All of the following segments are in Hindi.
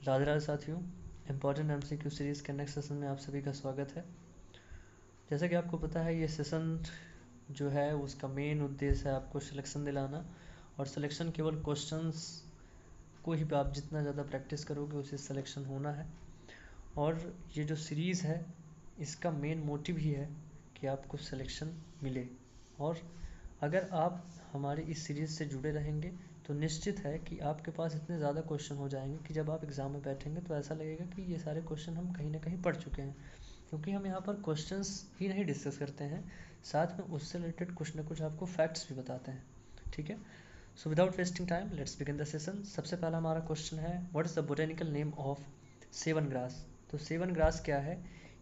राधे राधे साथियों, इम्पॉर्टेंट एमसीक्यू सीरीज़ के नेक्स्ट सेशन में आप सभी का स्वागत है। जैसा कि आपको पता है, ये सेशन जो है उसका मेन उद्देश्य है आपको सिलेक्शन दिलाना, और सिलेक्शन केवल क्वेश्चंस को ही आप जितना ज़्यादा प्रैक्टिस करोगे उसे सिलेक्शन होना है। और ये जो सीरीज़ है इसका मेन मोटिव ही है कि आपको सिलेक्शन मिले। और अगर आप हमारी इस सीरीज़ से जुड़े रहेंगे तो निश्चित है कि आपके पास इतने ज़्यादा क्वेश्चन हो जाएंगे कि जब आप एग्ज़ाम में बैठेंगे तो ऐसा लगेगा कि ये सारे क्वेश्चन हम कहीं ना कहीं पढ़ चुके हैं, क्योंकि हम यहाँ पर क्वेश्चंस ही नहीं डिस्कस करते हैं, साथ में उससे रिलेटेड कुछ ना कुछ आपको फैक्ट्स भी बताते हैं। ठीक है, so without wasting time let's begin the session. सबसे पहला हमारा क्वेश्चन है, what is the botanical name of seven grass. तो सेवन ग्रास क्या है?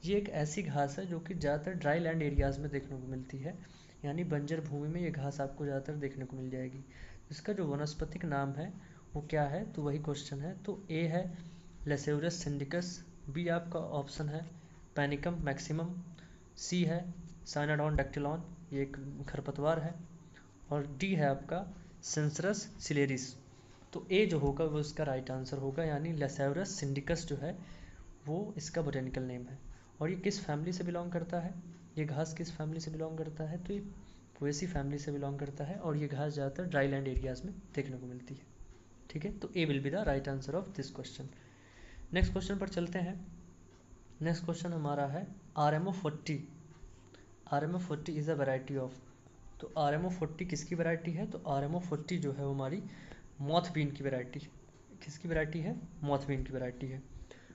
ये एक ऐसी घास है जो कि ज़्यादातर ड्राई लैंड एरियाज़ में देखने को मिलती है, यानी बंजर भूमि में ये घास आपको ज़्यादातर देखने को मिल जाएगी। इसका जो वनस्पतिक नाम है वो क्या है, तो वही क्वेश्चन है। तो ए है लेसेउरस सिंडिकस, बी आपका ऑप्शन है पैनिकम मैक्सिमम, सी है साइनाडॉन डैक्टिलॉन, ये एक खरपतवार है, और डी है आपका सेंसरस सिलेरिस। तो ए जो होगा वो इसका राइट आंसर होगा, यानी लेसेउरस सिंडिकस जो है वो इसका बोटेनिकल नेम है। और ये किस फैमिली से बिलोंग करता है, ये घास किस फैमिली से बिलोंग करता है, तो ये पोएसी फैमिली से बिलोंग करता है, और ये घास ज़्यादातर ड्राई लैंड एरियाज़ में देखने को मिलती है। ठीक है, तो A will be the right answer of this question. Next question पर चलते हैं। नेक्स्ट क्वेश्चन हमारा है RMO40। RMO40 is a variety of. तो RMO40 किसकी वैरायटी है, तो RMO40 जो है वो हमारी मॉथ बीन की वैरायटी, किसकी वैरायटी है, मॉथ बीन की वैरायटी है।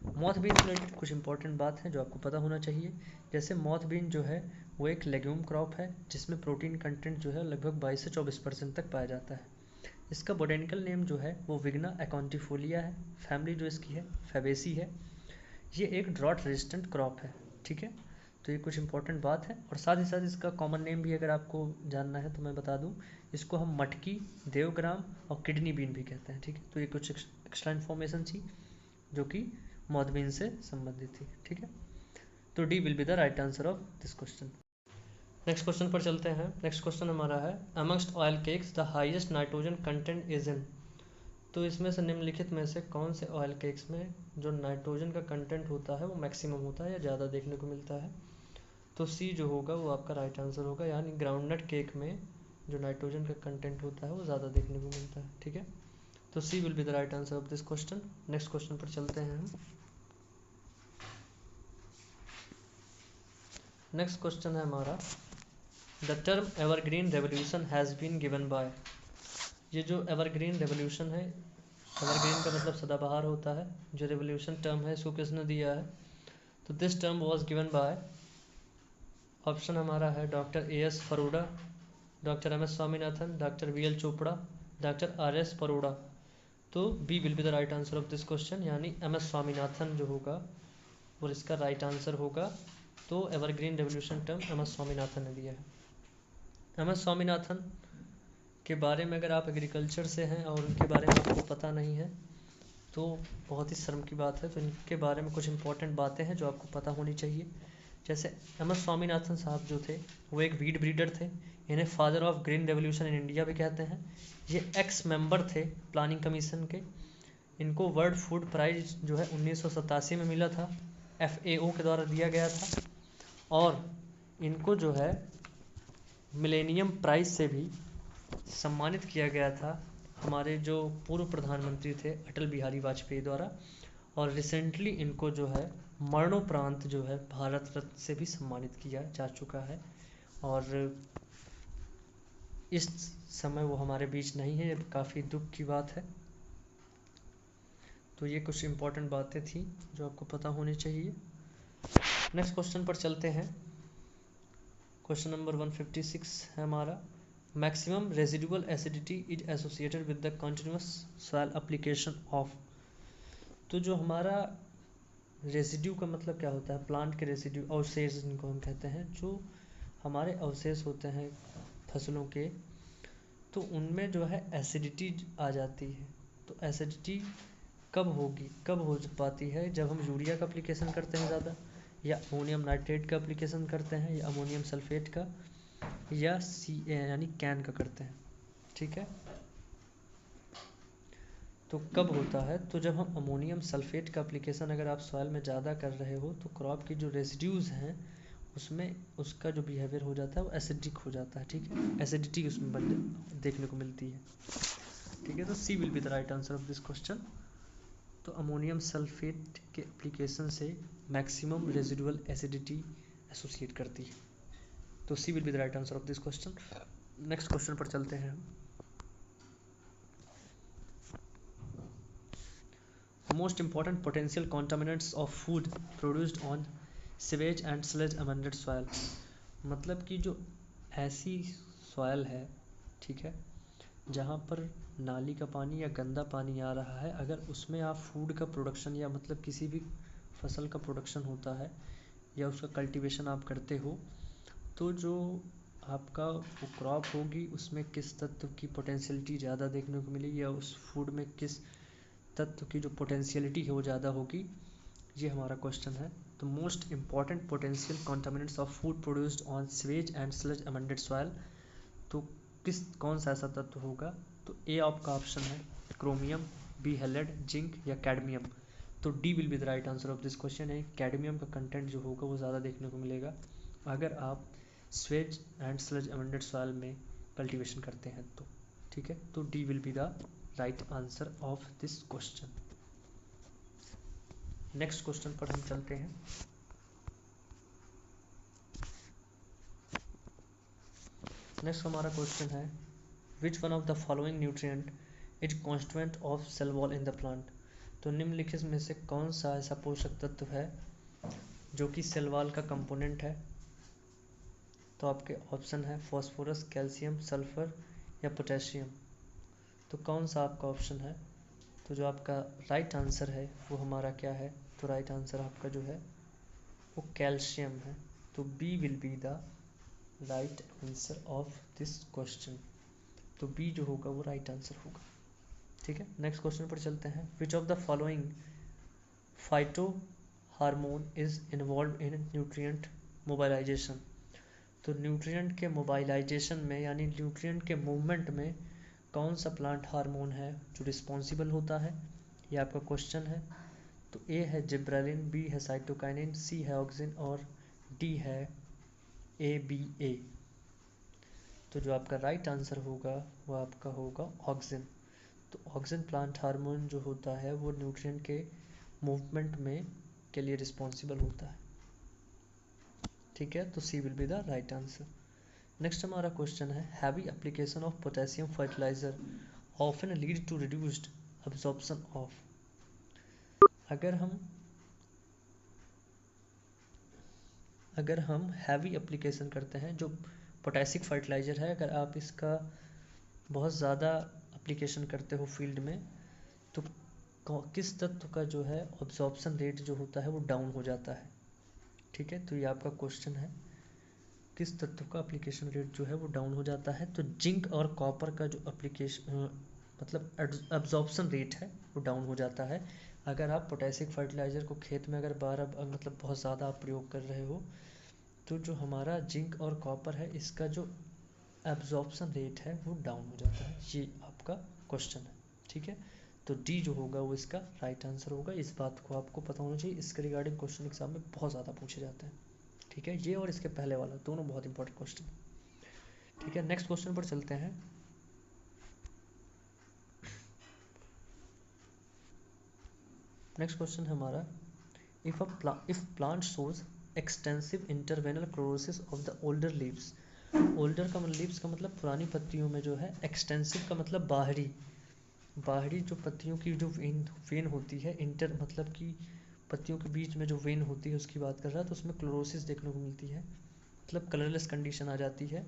मॉथ बीन से रिलेटेड कुछ इंपॉर्टेंट बात है जो आपको पता होना चाहिए। जैसे मॉथ बीन जो है वो एक लेग्यूम क्रॉप है जिसमें प्रोटीन कंटेंट जो है लगभग 22 से 24% तक पाया जाता है। इसका बोटेनिकल नेम जो है वो विग्ना एकॉन्टिफोलिया है, फैमिली जो इसकी है फैबेसी है। ये एक ड्रॉट रेजिस्टेंट क्रॉप है। ठीक है, तो ये कुछ इंपॉर्टेंट बात है। और साथ ही साथ इसका कॉमन नेम भी अगर आपको जानना है तो मैं बता दूं, इसको हम मटकी, देवग्राम और किडनी बीन भी कहते हैं। ठीक है, तो ये कुछ एक्स्ट्रा इन्फॉर्मेशन थी जो कि मॉथ बीन से संबंधित थी। ठीक है, तो D will be the right answer of this question. Next question पर चलते हैं। नेक्स्ट क्वेश्चन हमारा है, amongst oil cakes the highest nitrogen content is in. तो इसमें से निम्नलिखित में से कौन से ऑयल केक्स में जो नाइट्रोजन का कंटेंट होता है वो मैक्सिमम होता है या ज़्यादा देखने को मिलता है, तो सी जो होगा वो आपका राइट आंसर होगा, यानी ग्राउंडनट केक में जो नाइट्रोजन का कंटेंट होता है वो ज़्यादा देखने को मिलता है। ठीक है, तो C will be the right answer of this question. Next question पर चलते हैं हम। नेक्स्ट क्वेश्चन है हमारा, the term evergreen revolution has been given by. ये जो एवरग्रीन रेवोल्यूशन है, एवरग्रीन का मतलब सदाबहार होता है, जो रेवोल्यूशन टर्म है इसको किसने दिया है, तो this term was given by, option हमारा है doctor AS Paroda, doctor MS Swaminathan, doctor VL Chopra, doctor RS Paroda. तो B will be the right answer of this question, यानी MS स्वामीनाथन जो होगा वो इसका राइट आंसर होगा। तो evergreen revolution term MS Swaminathan ने दिया है। MS स्वामीनाथन के बारे में अगर आप एग्रीकल्चर से हैं और उनके बारे में आपको पता नहीं है तो बहुत ही शर्म की बात है। तो इनके बारे में कुछ इंपॉर्टेंट बातें हैं जो आपको पता होनी चाहिए। जैसे MS स्वामीनाथन साहब जो थे वो एक वीड ब्रीडर थे, इन्हें father of green revolution in India भी कहते हैं। ये एक्स मेंबर थे प्लानिंग कमीशन के। इनको वर्ल्ड फूड प्राइज जो है 1987 में मिला था, FAO के द्वारा दिया गया था। और इनको जो है मिलेनियम प्राइज से भी सम्मानित किया गया था हमारे जो पूर्व प्रधानमंत्री थे अटल बिहारी वाजपेयी द्वारा। और रिसेंटली इनको जो है मरणोपरांत जो है भारत रत्न से भी सम्मानित किया जा चुका है, और इस समय वो हमारे बीच नहीं है, ये काफ़ी दुख की बात है। तो ये कुछ इम्पोर्टेंट बातें थी जो आपको पता होनी चाहिए। नेक्स्ट क्वेश्चन पर चलते हैं। क्वेश्चन नंबर 156 है हमारा, maximum residual acidity is associated with the continuous soil application of. तो जो हमारा रेजिड्यू का मतलब क्या होता है, प्लांट के रेजिड्यू, अवशेष जिनको हम कहते हैं, जो हमारे अवशेष होते हैं फसलों के, तो उनमें जो है एसिडिटी आ जाती है। तो एसिडिटी कब होगी, कब हो पाती है, जब हम यूरिया का एप्लीकेशन करते हैं ज़्यादा, या अमोनियम नाइट्रेट का एप्लीकेशन करते हैं, या अमोनियम सल्फेट का, या यानी कैन का करते हैं। ठीक है, तो कब होता है, तो जब हम अमोनियम सल्फेट का एप्लीकेशन अगर आप सॉइल में ज़्यादा कर रहे हो तो क्रॉप की जो रेसिड्यूज़ हैं उसमें उसका जो बिहेवियर हो जाता है वो एसिडिक हो जाता है, ठीक है, एसिडिटी उसमें देखने को मिलती है, ठीक है। तो C will be the right answer of this question. तो अमोनियम सल्फेट के एप्लीकेशन से मैक्सिमम रेजिडुअल एसिडिटी एसोसिएट करती है, तो C will be the right answer of this question. Next question पर चलते हैं हम। Most important potential contaminants of food produced on sewage and sludge amended soil, मतलब कि जो ऐसी सॉयल है, ठीक है, जहाँ पर नाली का पानी या गंदा पानी आ रहा है, अगर उसमें आप फूड का प्रोडक्शन या मतलब किसी भी फसल का प्रोडक्शन होता है या उसका कल्टीवेशन आप करते हो, तो जो आपका वो क्रॉप होगी उसमें किस तत्व की पोटेंशियलिटी ज़्यादा देखने को मिलेगी या उस फूड में किस तत्व की जो पोटेंशियलिटी है वो ज़्यादा होगी, ये हमारा क्वेश्चन है। तो most important potential contaminants of food produced on sewage and sludge amended soil, तो कौन सा ऐसा तत्व होगा, तो ए आपका ऑप्शन है क्रोमियम, बी हैलेड, जिंक या कैडमियम। तो D will be the right answer of this question है, कैडमियम का कंटेंट जो होगा वो ज़्यादा देखने को मिलेगा अगर आप Suez and sludge amended soil में कल्टीवेशन करते हैं तो, ठीक है। तो D will be the right answer of this question. Next question पर हम चलते हैं। नेक्स्ट हमारा क्वेश्चन है which one of the following nutrient is constituent of cell wall in the plant, तो निम्नलिखित में से कौन सा ऐसा पोषक तत्व है जो कि सेल वॉल का कंपोनेंट है, तो आपके ऑप्शन है फॉस्फोरस, कैल्शियम, सल्फर या पोटेशियम। तो कौन सा आपका ऑप्शन है, तो जो आपका राइट आंसर है वो हमारा क्या है, तो राइट आंसर आपका जो है वो कैल्शियम है। तो B will be the right answer of this question, तो बी जो होगा वो राइट आंसर होगा, ठीक है। नेक्स्ट क्वेश्चन पर चलते हैं। Which of the following phyto hormone is involved in nutrient mobilisation, तो न्यूट्रिएंट के मोबाइलाइजेशन में यानी न्यूट्रिएंट के मूवमेंट में कौन सा प्लांट हार्मोन है जो रिस्पॉन्सिबल होता है, ये आपका क्वेश्चन है। तो ए है जिब्रेलिन, बी है साइटोकाइनिन, सी है ऑक्सिन और डी है ABA। तो जो आपका राइट आंसर होगा वो आपका होगा ऑक्सिन। तो ऑक्सिन प्लांट हार्मोन जो होता है वो न्यूट्रिएंट के मूवमेंट में के लिए रिस्पॉन्सिबल होता है, ठीक है। तो C will be the right answer. Next हमारा क्वेश्चन है heavy application of potassium fertiliser often lead to reduced absorption of, अगर हम हैवी एप्लीकेशन करते हैं जो पोटेशिक फर्टिलाइज़र है, अगर आप इसका बहुत ज़्यादा एप्लीकेशन करते हो फील्ड में तो किस तत्व का जो है ऑब्जॉर्प्शन रेट जो होता है वो डाउन हो जाता है, ठीक है। तो ये आपका क्वेश्चन है किस तत्व का एप्लीकेशन रेट जो है वो डाउन हो जाता है, तो जिंक और कॉपर का जो एप्लीकेशन मतलब एब्जॉर्प्शन रेट है वो डाउन हो जाता है अगर आप पोटेशिक फर्टिलाइज़र को खेत में अगर मतलब बहुत ज़्यादा आप प्रयोग कर रहे हो, तो जो हमारा जिंक और कॉपर है इसका जो एब्जॉर्प्शन रेट है वो डाउन हो जाता है, ये आपका क्वेश्चन है, ठीक है। तो डी जो होगा वो इसका राइट आंसर होगा। इस बात को आपको पता होना चाहिए, इसके रिगार्डिंग क्वेश्चन एग्जाम में बहुत ज़्यादा पूछे जाते हैं, ठीक है। ये और इसके पहले वाला दोनों बहुत इंपॉर्टेंट क्वेश्चन, ठीक है। नेक्स्ट क्वेश्चन पर चलते हैं। नेक्स्ट क्वेश्चन हमारा if plant shows extensive interveinal chlorosis of the older leaves, older का मतलब लीव्स का मतलब पुरानी पत्तियों में जो है, एक्सटेंसिव का मतलब बाहरी जो पत्तियों की जो वेन होती है, इंटर मतलब कि पत्तियों के बीच में जो वेन होती है उसकी बात कर रहा है, तो उसमें क्लोरोसिस देखने को मिलती है, मतलब कलरलेस कंडीशन आ जाती है।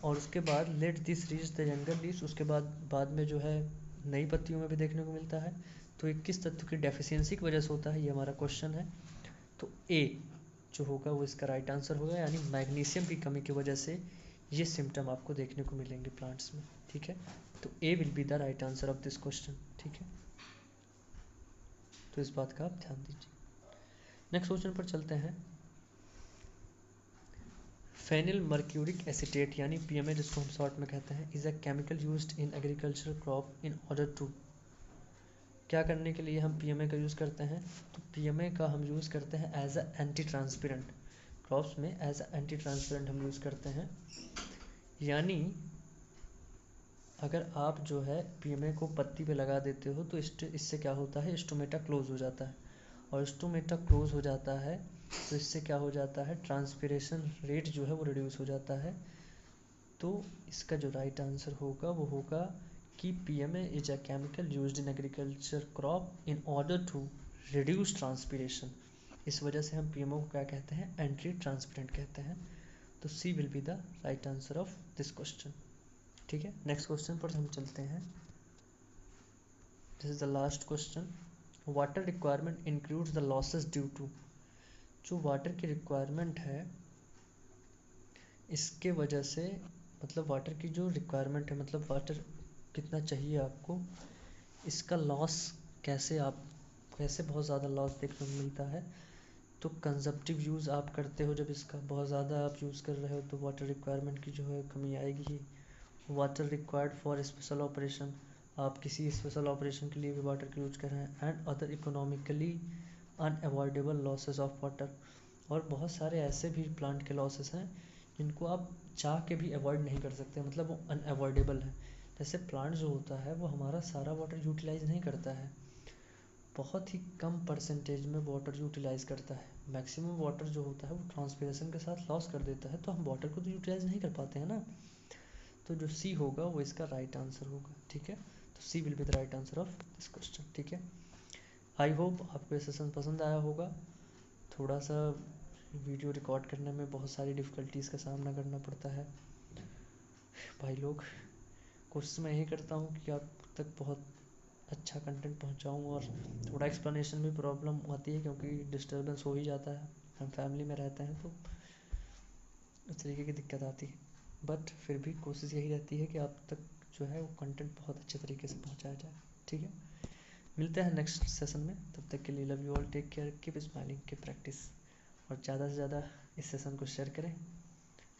और उसके बाद let this reach the younger leaves, उसके बाद में जो है नई पत्तियों में भी देखने को मिलता है। तो ये किस तत्व की डेफिशिएंसी की वजह से होता है, ये हमारा क्वेश्चन है। तो ए जो होगा वो इसका राइट आंसर होगा, यानी मैग्नीशियम की कमी की वजह से ये सिम्टम आपको देखने को मिलेंगे प्लांट्स में, ठीक है। तो A will be the right answer of this question, ठीक है। तो इस बात का आप ध्यान दीजिए। नेक्स्ट क्वेश्चन पर चलते हैं। फेनिल मर्क्यूरिक एसिटेट यानी PMA जिसको हम शॉर्ट में कहते हैं, is a chemical used in agriculture crop in order to, क्या करने के लिए हम PMA का यूज़ करते हैं? तो PMA का हम यूज़ करते हैं as a antitranspirant, crops में एज अ एंटी ट्रांसपेरेंट हम यूज़ करते हैं। यानी अगर आप जो है PMA को पत्ती पे लगा देते हो तो इससे क्या होता है, स्टोमेटा क्लोज हो जाता है, और स्टोमेटा क्लोज हो जाता है तो इससे क्या हो जाता है, ट्रांसपिरेशन रेट जो है वो रिड्यूस हो जाता है। तो इसका जो राइट आंसर होगा वो होगा कि PMA is a chemical used in agriculture crop in order to reduce transpiration. इस वजह से हम PMA को क्या कहते हैं, एंटी ट्रांसपेरेंट कहते हैं। तो C will be the right answer of this question. ठीक है, नेक्स्ट क्वेश्चन पर हम चलते हैं। This is the last question. Water requirement includes the losses due to. जो वाटर की रिक्वायरमेंट है इसके वजह से, मतलब वाटर की जो रिक्वायरमेंट है, मतलब वाटर कितना चाहिए आपको, इसका लॉस कैसे बहुत ज़्यादा लॉस देखने को मिलता है। तो कंजप्टिव यूज़ आप करते हो, जब इसका बहुत ज़्यादा आप यूज़ कर रहे हो तो वाटर रिक्वायरमेंट की जो है कमी आएगी ही। Water required for special operation, आप किसी स्पेशल ऑपरेशन के लिए भी वाटर का यूज कर रहे हैं। And other economically unavoidable losses of water, और बहुत सारे ऐसे भी प्लांट के लॉसेस हैं जिनको आप चाह के भी अवॉइड नहीं कर सकते, मतलब वो अनअवॉइडेबल है। जैसे प्लांट जो होता है वो हमारा सारा वाटर यूटिलाइज नहीं करता है, बहुत ही कम परसेंटेज में वाटर यूटिलाइज करता है। मैक्सिमम वाटर जो होता है वो ट्रांसपिरेशन के साथ लॉस कर देता है, तो हम वाटर को तो यूटिलाइज नहीं कर पाते हैं ना। तो जो C होगा वो इसका राइट आंसर होगा। ठीक है, तो C will be the right answer of this question. ठीक है, आई होप आपको ये सेशन पसंद आया होगा। थोड़ा सा वीडियो रिकॉर्ड करने में बहुत सारी डिफ़िकल्टीज़ का सामना करना पड़ता है भाई लोग। कोशिश मैं यही करता हूँ कि आप तक बहुत अच्छा कंटेंट पहुँचाऊँ, और थोड़ा एक्सप्लेनेशन में प्रॉब्लम आती है क्योंकि डिस्टर्बेंस हो ही जाता है, हम फैमिली में रहते हैं तो इस तरीके की दिक्कत आती है। बट फिर भी कोशिश यही रहती है कि आप तक जो है वो कंटेंट बहुत अच्छे तरीके से पहुँचाया जाए। ठीक है, मिलते हैं नेक्स्ट सेशन में, तब तक के लिए love you all, take care, keep smiling, keep practice, और ज़्यादा से ज़्यादा इस सेशन को शेयर करें।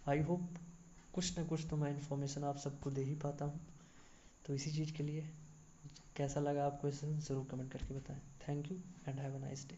आई होप कुछ ना कुछ तो मैं इन्फॉर्मेशन आप सबको दे ही पाता हूँ। तो इसी चीज़ के लिए कैसा लगा आपको इस सेशन ज़रूर कमेंट करके बताएं। Thank you and have a nice day.